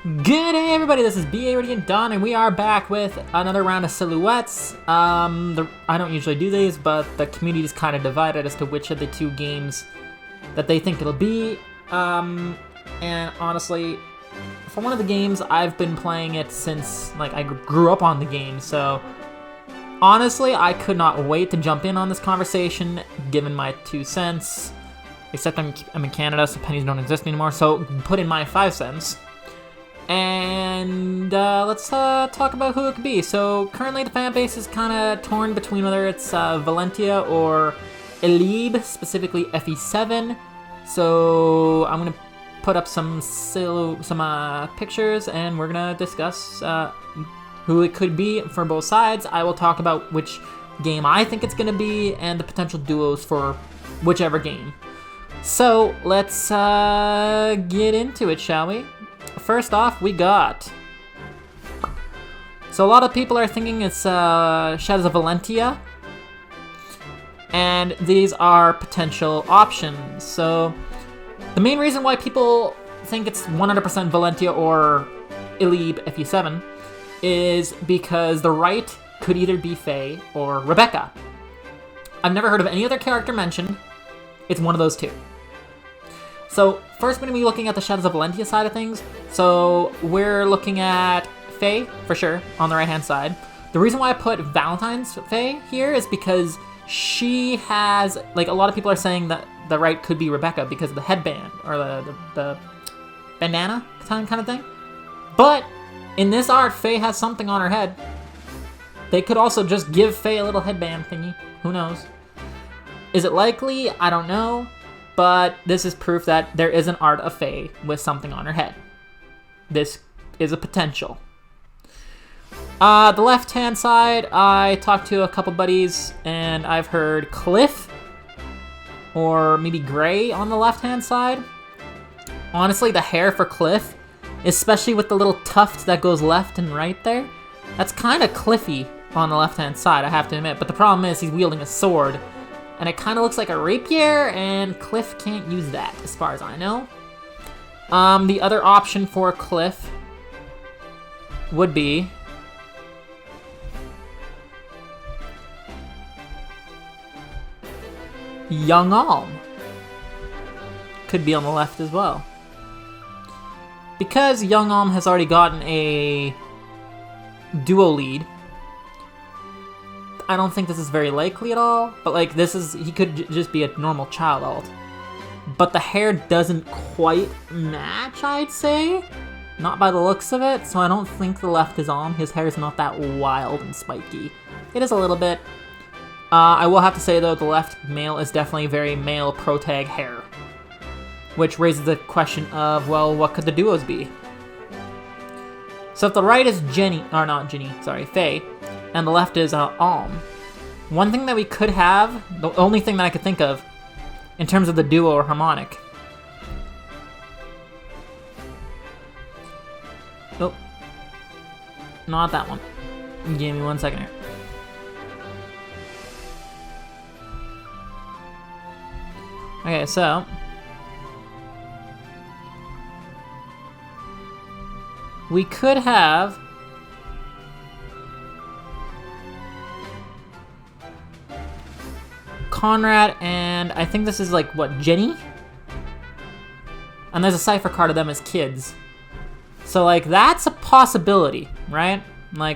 Good day, everybody. This is BA Radiant Dawn, and we are back with another round of silhouettes. I don't usually do these, but the community is kind of divided as to which of the two games that they think it'll be. And honestly, for one of the games, I've been playing it since I grew up on the game. So honestly, I could not wait to jump in on this conversation, given my 2 cents. Except I'm in Canada, so pennies don't exist anymore. So put in my 5 cents. And let's talk about who it could be. So currently the fan base is kind of torn between whether it's Valentia or Elibe, specifically FE7. So I'm gonna put up some pictures, and we're gonna discuss who it could be for both sides. I will talk about which game I think it's gonna be and the potential duos for whichever game. So let's get into it, shall we? First off, we got... So a lot of people are thinking it's Shadows of Valentia. And these are potential options. So the main reason why people think it's 100% Valentia or Elibe FE7 is because the right could either be Faye or Rebecca. I've never heard of any other character mentioned. It's one of those two. So first we're going to be looking at the Shadows of Valentia side of things. So we're looking at Faye, for sure, on the right-hand side. The reason why I put Valentine's Faye here is because she has, a lot of people are saying that the right could be Rebecca because of the headband, or the bandana kind of thing. But in this art, Faye has something on her head. They could also just give Faye a little headband thingy. Who knows? Is it likely? I don't know. But this is proof that there is an art of Faye with something on her head. This is a potential. The left-hand side, I talked to a couple buddies, and I've heard Cliff, or maybe Gray on the left-hand side. Honestly, the hair for Cliff, especially with the little tuft that goes left and right there, that's kind of Cliffy on the left-hand side, I have to admit. But the problem is he's wielding a sword. And it kind of looks like a rapier, and Cliff can't use that, as far as I know. The other option for Cliff would be... Young Alm. Could be on the left as well. Because Young Alm has already gotten a duo lead, I don't think this is very likely at all, but he could just be a normal child alt. But the hair doesn't quite match, I'd say. Not by the looks of it, so I don't think the left is on. His hair is not that wild and spiky. It is a little bit. I will have to say, though, the left male is definitely very male protag hair. Which raises the question of, well, what could the duos be? So if the right is Faye, and the left is Alm. One thing that we could have, the only thing that I could think of, in terms of the duo or harmonic. Oh. Not that one. Give me 1 second here. Okay, so... we could have... Conrad and I think this is Jenny? And there's a cipher card of them as kids. So that's a possibility, right?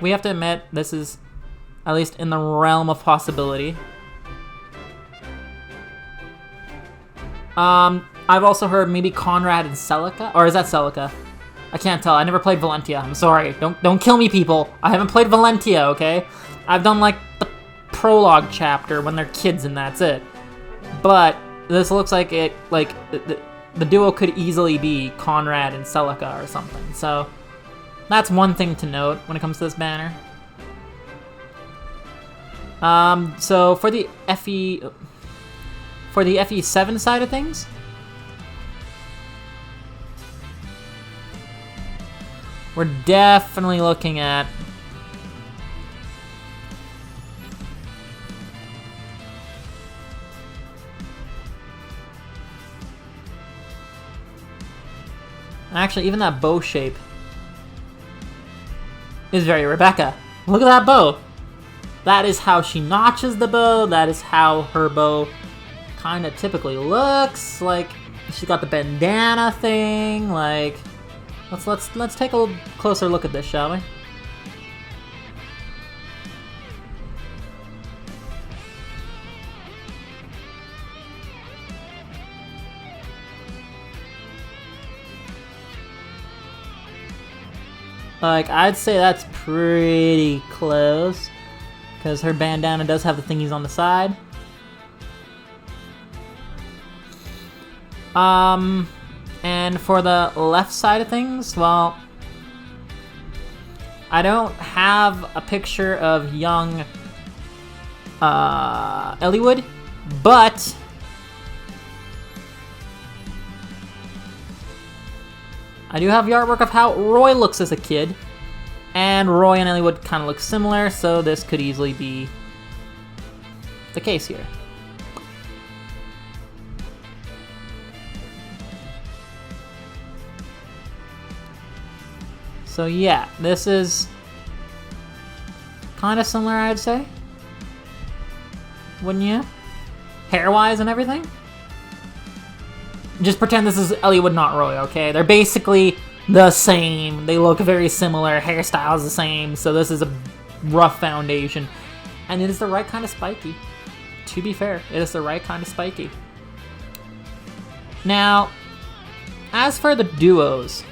We have to admit this is at least in the realm of possibility. I've also heard maybe Conrad and Celica, or is that Celica? I can't tell. I never played Valentia. I'm sorry. Don't kill me, people. I haven't played Valentia, okay? I've done the prologue chapter when they're kids and that's it. But this looks like it, the duo could easily be Conrad and Celica or something. So that's one thing to note when it comes to this banner. So for the FE7 side of things, we're definitely looking at Actually, even that bow shape is very Rebecca. Look at that bow. That is how she notches the bow. That is how her bow kind of typically looks. Like, she's got the bandana thing. Like, let's take a closer look at this, shall we? Like, I'd say that's pretty close, because her bandana does have the thingies on the side. And for the left side of things, well, I don't have a picture of young Elibe, but I do have the artwork of how Roy looks as a kid, and Roy and Elibe kind of look similar, so this could easily be the case here. So yeah, this is kind of similar, I'd say. Wouldn't you? Hair-wise and everything? Just pretend this is Elibe, not Roy, okay? They're basically the same. They look very similar. Hairstyle's the same, so this is a rough foundation. And it is the right kind of spiky. To be fair, it is the right kind of spiky. Now, as for the duos,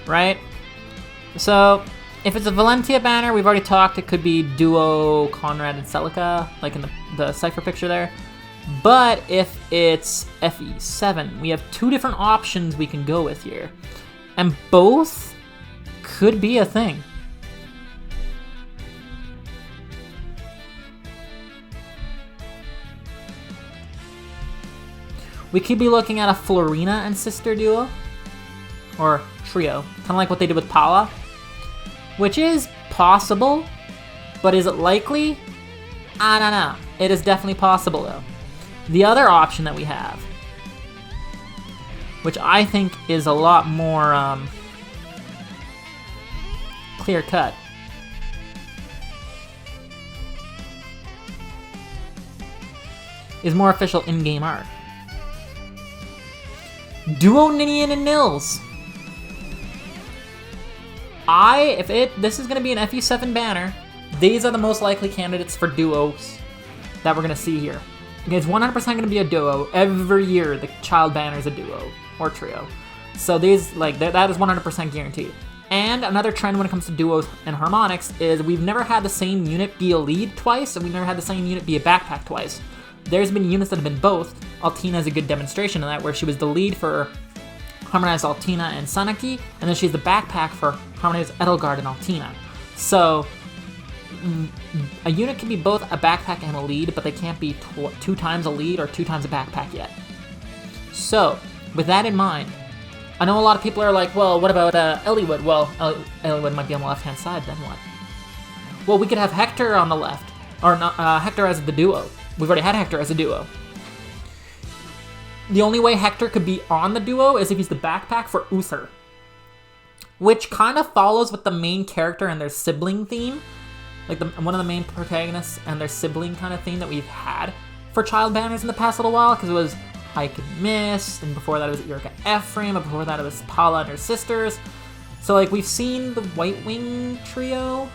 right? So, if it's a Valentia banner, we've already talked, it could be duo Conrad and Celica, like in the cipher picture there. But if it's FE7, we have two different options we can go with here. And both could be a thing. We could be looking at a Florina and sister duo. Or trio. Kind of like what they did with Paula. Which is possible. But is it likely? I don't know. It is definitely possible though. The other option that we have, which I think is a lot more clear-cut, is more official in-game art. Duo Ninian and Nils. This is going to be an FE7 banner, these are the most likely candidates for duos that we're going to see here. It's 100% going to be a duo. Every year, the child banner is a duo or trio. So these, like, that is 100% guaranteed. And another trend when it comes to duos and harmonics is we've never had the same unit be a lead twice, and we've never had the same unit be a backpack twice. There's been units that have been both. Altina is a good demonstration of that, where she was the lead for Harmonized Altina and Sanaki, and then she's the backpack for Harmonized Edelgard and Altina. So a unit can be both a backpack and a lead, but they can't be two times a lead or two times a backpack yet. So, with that in mind, I know a lot of people are like, well, what about Elibe? Well, Elibe might be on the left-hand side, then what? Well, we could have Hector on the left, or not, Hector as the duo. We've already had Hector as a duo. The only way Hector could be on the duo is if he's the backpack for Uther, which kind of follows with the main character and their sibling theme. Like one of the main protagonists and their sibling kind of theme that we've had for child banners in the past little while, because it was Ike and Mist, and before that it was Eureka Ephraim, and before that it was Paula and her sisters. So like we've seen the White Wing trio,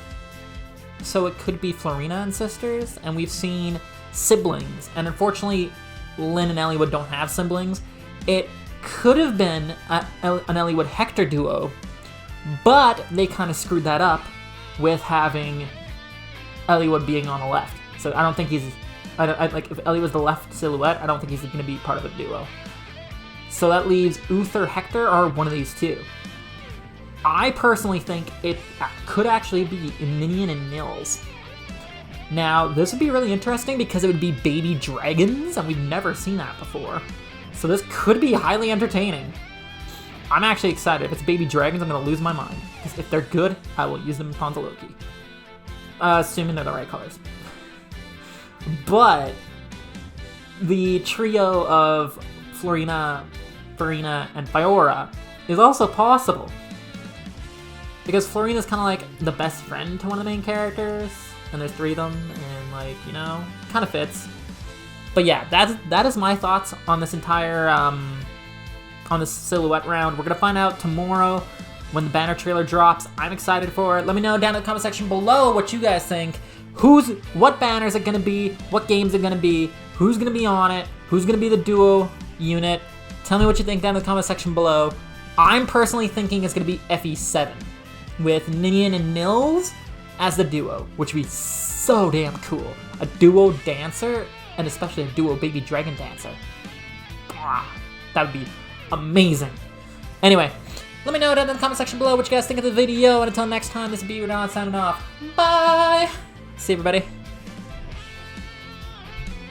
so it could be Florina and sisters, and we've seen siblings, and unfortunately Lynn and Elibe don't have siblings. It could have been an Elibe Hector duo, but they kind of screwed that up with having Elibe being on the left. So I don't think he's... like, if Elibe was the left silhouette, I don't think he's going to be part of a duo. So that leaves Uther, Hector, or one of these two. I personally think it could actually be Ninian and Nils. Now, this would be really interesting because it would be baby dragons, and we've never seen that before. So this could be highly entertaining. I'm actually excited. If it's baby dragons, I'm going to lose my mind. Because if they're good, I will use them in Ponzaloki. Assuming they're the right colors. But the trio of Florina, Farina, and Fiora is also possible. because Florina's kind of like the best friend to one of the main characters, and there's 3 of them, and like, you know, kind of fits. But yeah, that is my thoughts on this entire, on this silhouette round. We're gonna find out tomorrow when the banner trailer drops. I'm excited for it. Let me know down in the comment section below what you guys think. What banners it gonna be? What games it gonna be? Who's gonna be on it? Who's gonna be the duo unit? Tell me what you think down in the comment section below. I'm personally thinking it's gonna be FE7 with Ninian and Nils as the duo, which would be so damn cool. A duo dancer, and especially a duo baby dragon dancer. That would be amazing. Anyway, let me know down in the comment section below what you guys think of the video, and until next time, this is B-Rodon signing off. Bye! See you, everybody.